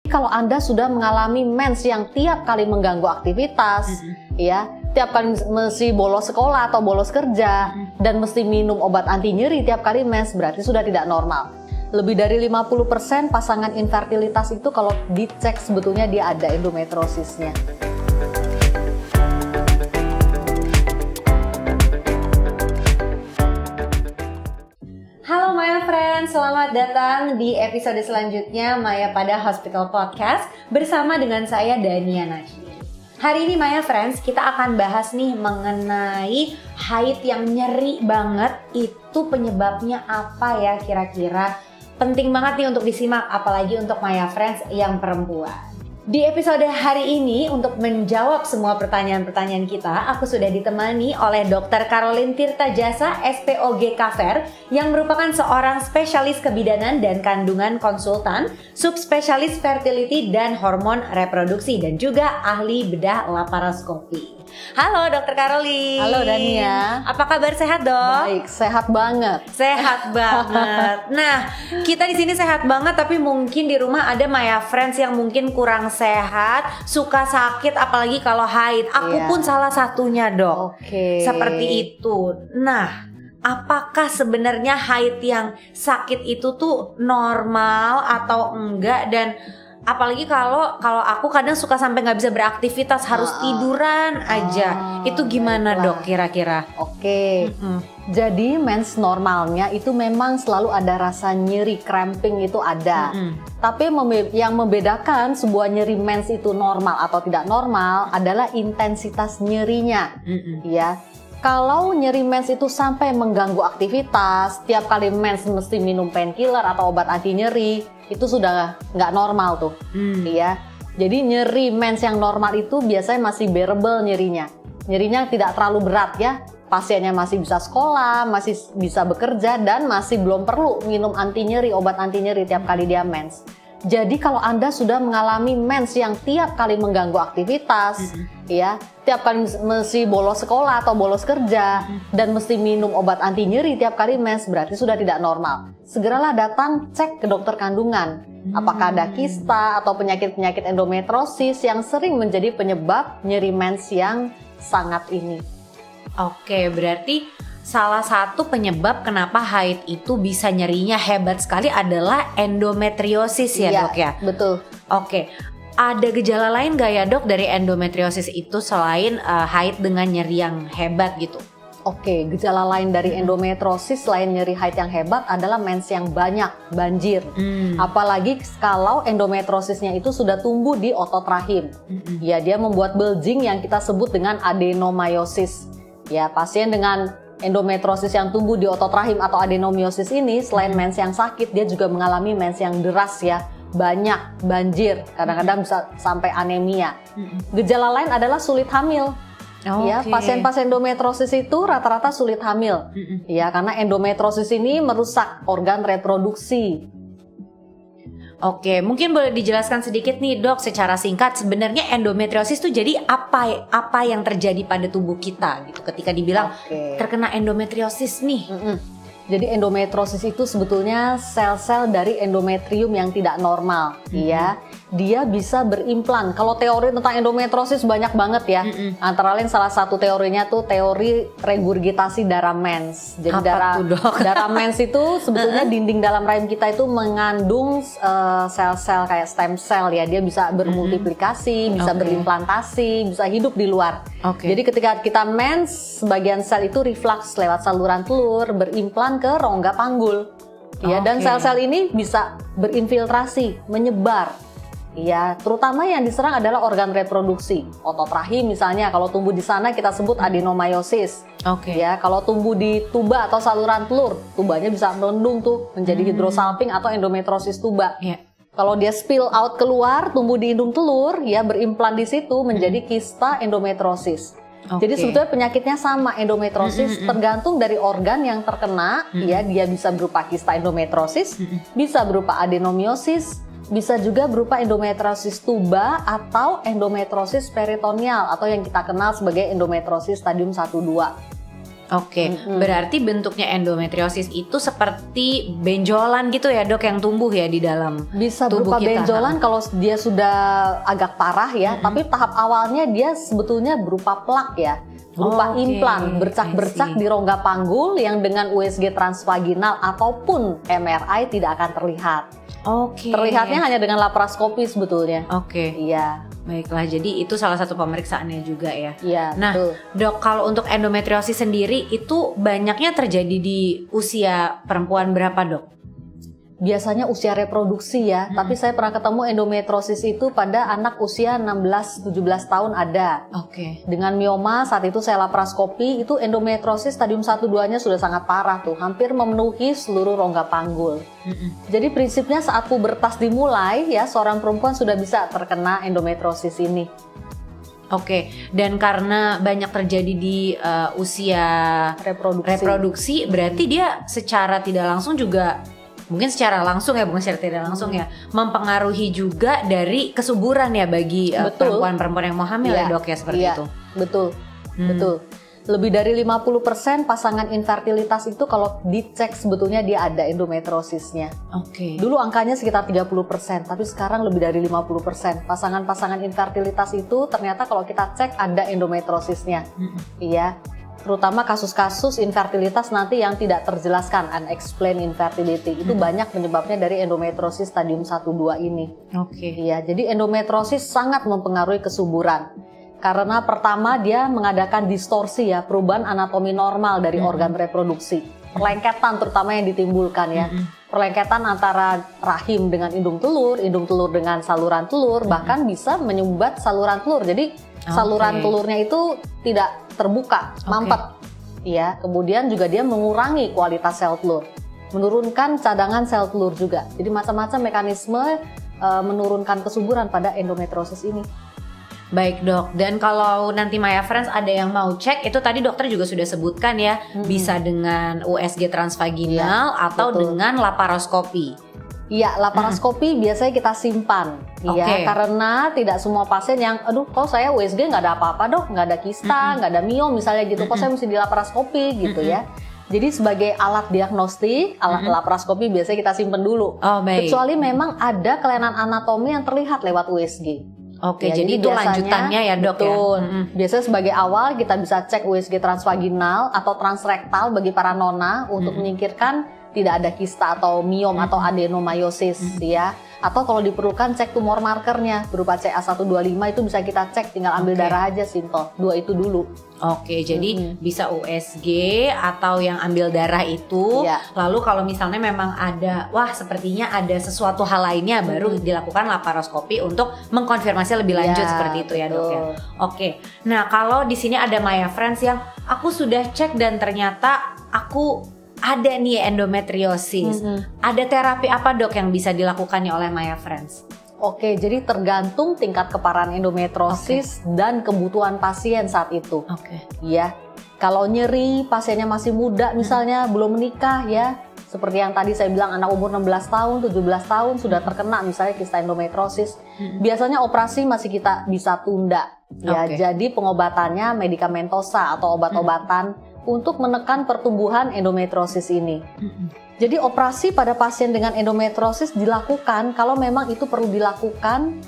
Kalau Anda sudah mengalami mens yang tiap kali mengganggu aktivitas, ya, tiap kali mesti bolos sekolah atau bolos kerja, dan mesti minum obat anti nyeri tiap kali mens, berarti sudah tidak normal. Lebih dari 50% pasangan infertilitas itu kalau dicek sebetulnya dia ada endometriosisnya. Halo Maya Friends, selamat datang di episode selanjutnya Maya pada Hospital Podcast bersama dengan saya Dania Najmi. Hari ini Maya Friends, kita akan bahas nih mengenai haid yang nyeri banget. Itu penyebabnya apa ya kira-kira? Penting banget nih untuk disimak, apalagi untuk Maya Friends yang perempuan. Di episode hari ini, untuk menjawab semua pertanyaan-pertanyaan kita, aku sudah ditemani oleh Dr. Caroline Tirtajasa, SPOG Kaver, yang merupakan seorang spesialis kebidanan dan kandungan konsultan, subspesialis fertility dan hormon reproduksi, dan juga ahli bedah laparoskopi. Halo Dr. Caroline. Halo Dania. Apa kabar, sehat dok? Baik, sehat banget. Sehat banget. Nah, kita di sini sehat banget, tapi mungkin di rumah ada Maya Friends yang mungkin kurang sehat, suka sakit, apalagi kalau haid. Aku pun salah satunya dok. Seperti itu. Nah, apakah sebenarnya haid yang sakit itu tuh normal atau enggak? Dan apalagi kalau aku kadang suka sampai nggak bisa beraktivitas, harus tiduran aja. Itu gimana dok kira-kira? Jadi mens normalnya itu memang selalu ada rasa nyeri, cramping itu ada. Tapi yang membedakan sebuah nyeri mens itu normal atau tidak normal adalah intensitas nyerinya. Ya. Kalau nyeri mens itu sampai mengganggu aktivitas, tiap kali mens mesti minum painkiller atau obat anti nyeri, itu sudah nggak normal tuh, ya. Jadi nyeri mens yang normal itu biasanya masih bearable nyerinya tidak terlalu berat ya. Pasiennya masih bisa sekolah, masih bisa bekerja, dan masih belum perlu minum anti nyeri, obat anti nyeri tiap kali dia mens. Jadi kalau Anda sudah mengalami mens yang tiap kali mengganggu aktivitas, ya, tiap kali mesti bolos sekolah atau bolos kerja, dan mesti minum obat anti nyeri tiap kali mens, berarti sudah tidak normal. Segeralah datang cek ke dokter kandungan. Apakah ada kista atau penyakit-penyakit endometriosis yang sering menjadi penyebab nyeri mens yang sangat ini. Oke, berarti salah satu penyebab kenapa haid itu bisa nyerinya hebat sekali adalah endometriosis ya dok ya? Betul. Oke, ada gejala lain gak ya dok dari endometriosis itu selain haid dengan nyeri yang hebat gitu? Oke, gejala lain dari endometriosis selain nyeri haid yang hebat adalah mens yang banyak, banjir. Apalagi kalau endometriosisnya itu sudah tumbuh di otot rahim. Ya, dia membuat bulging yang kita sebut dengan adenomyosis. Ya, pasien dengan endometriosis yang tumbuh di otot rahim atau adenomyosis ini selain mens yang sakit, dia juga mengalami mens yang deras ya, banyak, banjir, kadang-kadang bisa sampai anemia. Gejala lain adalah sulit hamil. Ya, pasien-pasien endometriosis itu rata-rata sulit hamil. Ya, karena endometriosis ini merusak organ reproduksi. Oke, mungkin boleh dijelaskan sedikit nih dok secara singkat sebenarnya endometriosis itu jadi apa yang terjadi pada tubuh kita gitu ketika dibilang terkena endometriosis nih. Jadi endometriosis itu sebetulnya sel-sel dari endometrium yang tidak normal, ya. Dia bisa berimplan. Kalau teori tentang endometriosis banyak banget ya. Antara lain salah satu teorinya tuh teori regurgitasi darah mens. Jadi darah mens itu sebetulnya dinding dalam rahim kita itu mengandung sel-sel kayak stem cell ya. Dia bisa bermultiplikasi, bisa berimplantasi, bisa hidup di luar. Jadi ketika kita mens, sebagian sel itu reflux lewat saluran telur berimplan ke rongga panggul. Ya, dan sel-sel ini bisa berinfiltrasi, menyebar. Ya, terutama yang diserang adalah organ reproduksi. Otot rahim misalnya, kalau tumbuh di sana kita sebut adenomyosis. Ya, kalau tumbuh di tuba atau saluran telur, tubanya bisa melendung tuh menjadi hidrosalping atau endometriosis tuba. Kalau dia spill out keluar, tumbuh di indung telur, ya berimplan di situ menjadi kista endometriosis. Jadi sebetulnya penyakitnya sama, endometriosis tergantung dari organ yang terkena, ya dia bisa berupa kista endometriosis, bisa berupa adenomyosis, bisa juga berupa endometriosis tuba atau endometriosis peritoneal atau yang kita kenal sebagai endometriosis stadium 1-2. Oke, berarti bentuknya endometriosis itu seperti benjolan gitu ya dok yang tumbuh ya di dalam Bisa tubuh berupa kita. benjolan kalau dia sudah agak parah ya, tapi tahap awalnya dia sebetulnya berupa plak ya, berupa Oke, implan bercak-bercak I see. di rongga panggul yang dengan USG transvaginal ataupun MRI tidak akan terlihat. Oke. Terlihatnya hanya dengan laparoskopi sebetulnya. Oke, Iya, baiklah. Jadi itu salah satu pemeriksaannya juga ya. iya, Nah, betul. dok, kalau untuk endometriosis sendiri itu banyaknya terjadi di usia perempuan berapa dok? Biasanya usia reproduksi ya, tapi saya pernah ketemu endometriosis itu pada anak usia 16-17 tahun ada. Oke. Dengan mioma saat itu saya laparoskopi, itu endometriosis stadium 1-2-nya sudah sangat parah tuh, hampir memenuhi seluruh rongga panggul. Jadi prinsipnya saat pubertas dimulai ya, seorang perempuan sudah bisa terkena endometriosis ini. Oke, dan karena banyak terjadi di usia reproduksi, berarti dia secara tidak langsung juga, mungkin secara langsung ya, bukan secara tidak langsung ya, mempengaruhi juga dari kesuburan ya bagi Betul. perempuan-perempuan yang mau hamil ya Iya, dok ya, seperti iya, itu. Betul, betul. Lebih dari 50% pasangan infertilitas itu kalau dicek sebetulnya dia ada endometriosisnya. Oke. Dulu angkanya sekitar 30%, tapi sekarang lebih dari 50%. Pasangan-pasangan infertilitas itu ternyata kalau kita cek ada endometriosisnya. Iya. Terutama kasus-kasus infertilitas nanti yang tidak terjelaskan, unexplained infertility. Itu banyak penyebabnya dari endometriosis stadium 1-2 ini. Oke. Iya, jadi endometriosis sangat mempengaruhi kesuburan. Karena pertama dia mengadakan distorsi ya, perubahan anatomi normal dari organ reproduksi. Perlengketan terutama yang ditimbulkan ya. Perlengketan antara rahim dengan indung telur dengan saluran telur, bahkan bisa menyumbat saluran telur. Jadi saluran telurnya itu tidak terbuka, mampet. Ya, kemudian juga dia mengurangi kualitas sel telur. Menurunkan cadangan sel telur juga. Jadi macam-macam mekanisme menurunkan kesuburan pada endometriosis ini. Baik dok, dan kalau nanti Maya Friends ada yang mau cek, itu tadi dokter juga sudah sebutkan ya, bisa dengan USG transvaginal atau betul. dengan laparoskopi. Iya, laparoskopi biasanya kita simpan, ya, karena tidak semua pasien yang, aduh, kok saya USG nggak ada apa-apa dok, nggak ada kista, nggak ada miom misalnya gitu, kok saya mesti di laparoskopi gitu ya. Jadi sebagai alat diagnostik, alat laparoskopi biasanya kita simpan dulu. Oh, baik. Kecuali memang ada kelainan anatomi yang terlihat lewat USG. Oke, Ya, jadi itu biasanya, lanjutannya ya dok betul. ya. Biasanya sebagai awal kita bisa cek USG transvaginal atau transrektal bagi para nona untuk menyingkirkan tidak ada kista atau miom atau adenomyosis ya. Atau kalau diperlukan cek tumor markernya berupa CA125 itu bisa kita cek, tinggal ambil darah aja simple. Dua itu dulu. Oke, jadi bisa USG atau yang ambil darah itu. Iya. Lalu kalau misalnya memang ada, wah sepertinya ada sesuatu hal lainnya, baru dilakukan laparoskopi untuk mengkonfirmasi lebih lanjut Iya, seperti itu ya dok ya. betul. Oke, nah kalau di sini ada Maya Friends yang aku sudah cek dan ternyata aku ada nih endometriosis. Ada terapi apa dok yang bisa dilakukannya oleh Maya Friends? Oke, jadi tergantung tingkat keparahan endometriosis dan kebutuhan pasien saat itu. Oke. Ya, kalau nyeri pasiennya masih muda misalnya belum menikah ya, seperti yang tadi saya bilang anak umur 16 tahun, 17 tahun sudah terkena misalnya kista endometriosis, biasanya operasi masih kita bisa tunda. Ya, jadi pengobatannya medikamentosa atau obat-obatan untuk menekan pertumbuhan endometriosis ini. Jadi operasi pada pasien dengan endometriosis dilakukan kalau memang itu perlu dilakukan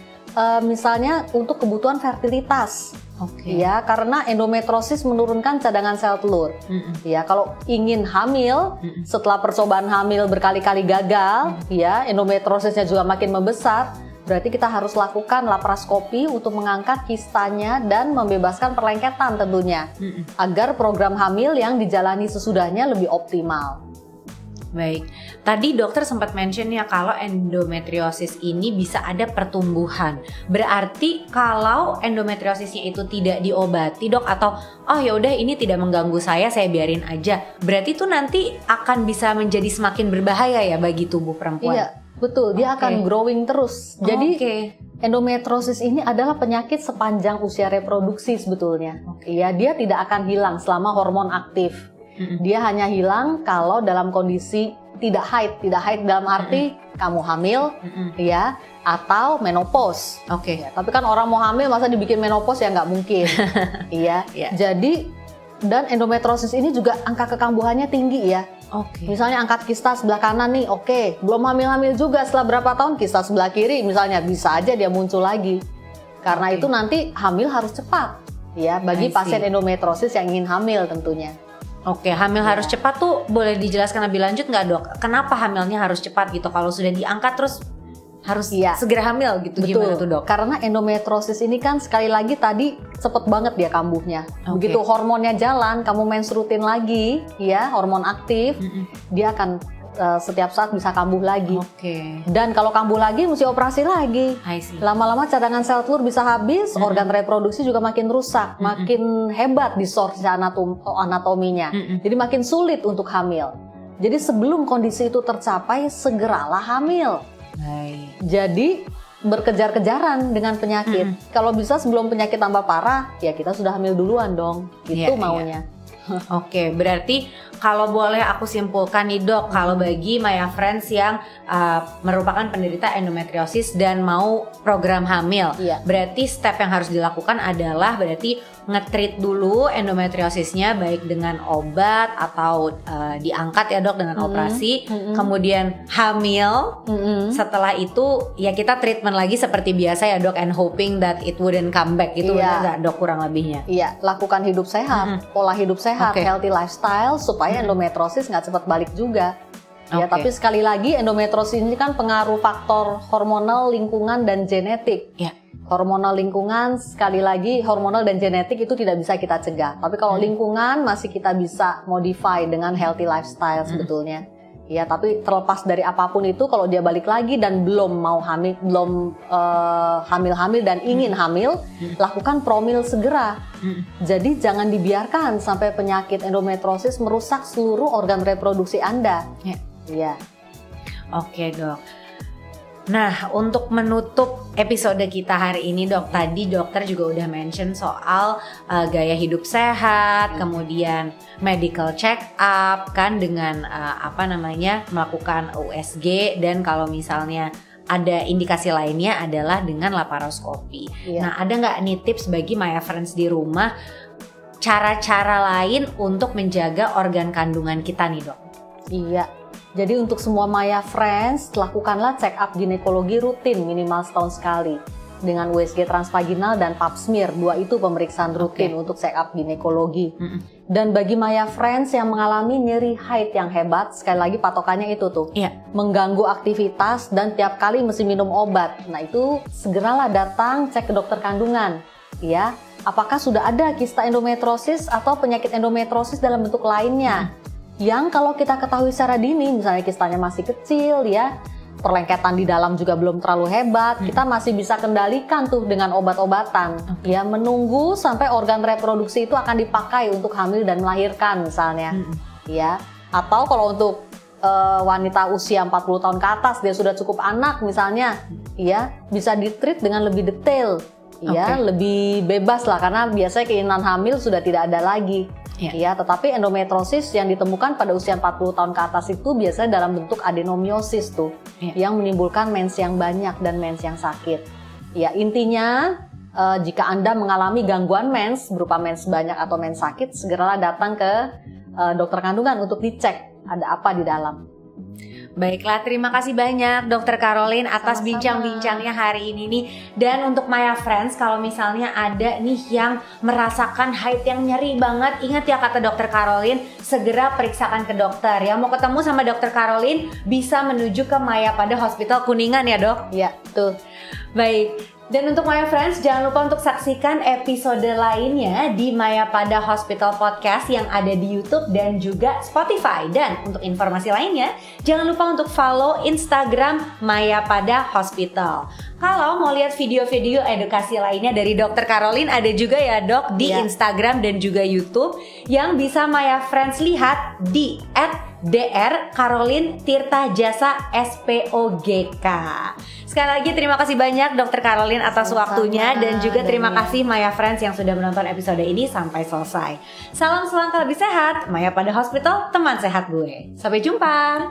misalnya untuk kebutuhan fertilitas. Ya, karena endometriosis menurunkan cadangan sel telur. Ya, kalau ingin hamil setelah percobaan hamil berkali-kali gagal, ya endometriosisnya juga makin membesar, berarti kita harus lakukan laparoskopi untuk mengangkat kistanya dan membebaskan perlengketan tentunya, agar program hamil yang dijalani sesudahnya lebih optimal. Baik, tadi dokter sempat mention ya kalau endometriosis ini bisa ada pertumbuhan. Berarti kalau endometriosisnya itu tidak diobati dok, atau oh ya udah ini tidak mengganggu saya biarin aja, berarti itu nanti akan bisa menjadi semakin berbahaya ya bagi tubuh perempuan. Iya, betul. Dia akan growing terus. Jadi endometriosis ini adalah penyakit sepanjang usia reproduksi sebetulnya. Ya, dia tidak akan hilang selama hormon aktif. Dia hanya hilang kalau dalam kondisi tidak haid dalam arti kamu hamil, ya, atau menopause. Ya, tapi kan orang mau hamil masa dibikin menopause ya nggak mungkin, iya. Jadi Dan endometriosis ini juga angka kekambuhannya tinggi ya. Misalnya angkat kista sebelah kanan nih, belum hamil-hamil juga, setelah berapa tahun kista sebelah kiri misalnya bisa aja dia muncul lagi. Karena itu nanti hamil harus cepat ya bagi pasien endometriosis yang ingin hamil tentunya. Hamil harus cepat tuh boleh dijelaskan lebih lanjut nggak dok? Kenapa hamilnya harus cepat gitu? Kalau sudah diangkat terus harus segera hamil gitu. Betul. Gimana tuh dok? Karena endometriosis ini kan sekali lagi tadi cepet banget dia kambuhnya. Begitu hormonnya jalan, kamu mens rutin lagi, ya hormon aktif, dia akan setiap saat bisa kambuh lagi. Dan kalau kambuh lagi mesti operasi lagi. Lama-lama cadangan sel telur bisa habis, organ reproduksi juga makin rusak, makin hebat distorsi anatominya. Jadi makin sulit untuk hamil. Jadi sebelum kondisi itu tercapai, segeralah hamil. Jadi berkejar-kejaran dengan penyakit. Kalau bisa sebelum penyakit tambah parah, ya kita sudah hamil duluan dong. Itu maunya. Berarti kalau boleh aku simpulkan nih dok, kalau bagi Maya Friends yang merupakan penderita endometriosis dan mau program hamil, berarti step yang harus dilakukan adalah berarti nge-treat dulu endometriosisnya baik dengan obat atau diangkat ya dok dengan operasi, kemudian hamil, setelah itu ya kita treatment lagi seperti biasa ya dok, and hoping that it wouldn't come back gitu, benar nggak dok kurang lebihnya? Iya, lakukan hidup sehat, pola hidup sehat, healthy lifestyle supaya endometriosis nggak cepat balik juga. Ya, tapi sekali lagi endometriosis ini kan pengaruh faktor hormonal, lingkungan, dan genetik. Hormonal, lingkungan, sekali lagi hormonal dan genetik itu tidak bisa kita cegah. Tapi kalau lingkungan masih kita bisa modify dengan healthy lifestyle sebetulnya. Ya, tapi terlepas dari apapun itu, kalau dia balik lagi dan belum mau hamil, belum hamil-hamil dan ingin hamil, lakukan promil segera. Jadi jangan dibiarkan sampai penyakit endometriosis merusak seluruh organ reproduksi Anda. Oke dok. Nah, untuk menutup episode kita hari ini dok, tadi dokter juga udah mention soal gaya hidup sehat, kemudian medical check up kan dengan melakukan USG, dan kalau misalnya ada indikasi lainnya adalah dengan laparoskopi. Nah, ada nggak nih tips bagi Maya Friends di rumah, cara-cara lain untuk menjaga organ kandungan kita nih dok? Jadi untuk semua Maya Friends, lakukanlah check up ginekologi rutin minimal setahun sekali dengan USG transvaginal dan pap smear. Dua itu pemeriksaan rutin untuk check up ginekologi. Dan bagi Maya Friends yang mengalami nyeri haid yang hebat, sekali lagi patokannya itu tuh, mengganggu aktivitas dan tiap kali mesti minum obat. Nah, itu segeralah datang cek ke dokter kandungan. Ya, apakah sudah ada kista endometriosis atau penyakit endometriosis dalam bentuk lainnya? Yang kalau kita ketahui secara dini, misalnya kistanya masih kecil ya, perlengketan di dalam juga belum terlalu hebat, kita masih bisa kendalikan tuh dengan obat-obatan. Ya, menunggu sampai organ reproduksi itu akan dipakai untuk hamil dan melahirkan misalnya. Ya, atau kalau untuk wanita usia 40 tahun ke atas, dia sudah cukup anak misalnya, ya, bisa ditreat dengan lebih detail. Ya, lebih bebas lah, karena biasanya keinginan hamil sudah tidak ada lagi. Ya, tetapi endometriosis yang ditemukan pada usia 40 tahun ke atas itu biasanya dalam bentuk adenomiosis tuh, yang menimbulkan mens yang banyak dan mens yang sakit. Ya, intinya jika Anda mengalami gangguan mens berupa mens banyak atau mens sakit, segeralah datang ke dokter kandungan untuk dicek ada apa di dalam. Baiklah, terima kasih banyak Dokter Caroline atas bincang-bincangnya hari ini nih. Dan untuk Maya Friends, kalau misalnya ada nih yang merasakan haid yang nyeri banget, ingat ya kata Dokter Caroline, segera periksakan ke dokter. Yang mau ketemu sama Dokter Caroline bisa menuju ke Maya Pada Hospital Kuningan ya dok? Iya, tuh. Baik. Dan untuk Maya Friends, jangan lupa untuk saksikan episode lainnya di Maya Pada Hospital Podcast yang ada di YouTube dan juga Spotify. Dan untuk informasi lainnya, jangan lupa untuk follow Instagram Maya Pada Hospital. Kalau mau lihat video-video edukasi lainnya dari Dokter Caroline, ada juga ya dok di Instagram dan juga YouTube yang bisa Maya Friends lihat di @Dr. Caroline Tirta Jasa SPOGK. Sekali lagi terima kasih banyak Dokter Caroline atas waktunya, dan juga terima kasih Maya Friends yang sudah menonton episode ini sampai selesai. Salam selangkah lebih sehat, Maya Pada Hospital, teman sehat gue. Sampai jumpa.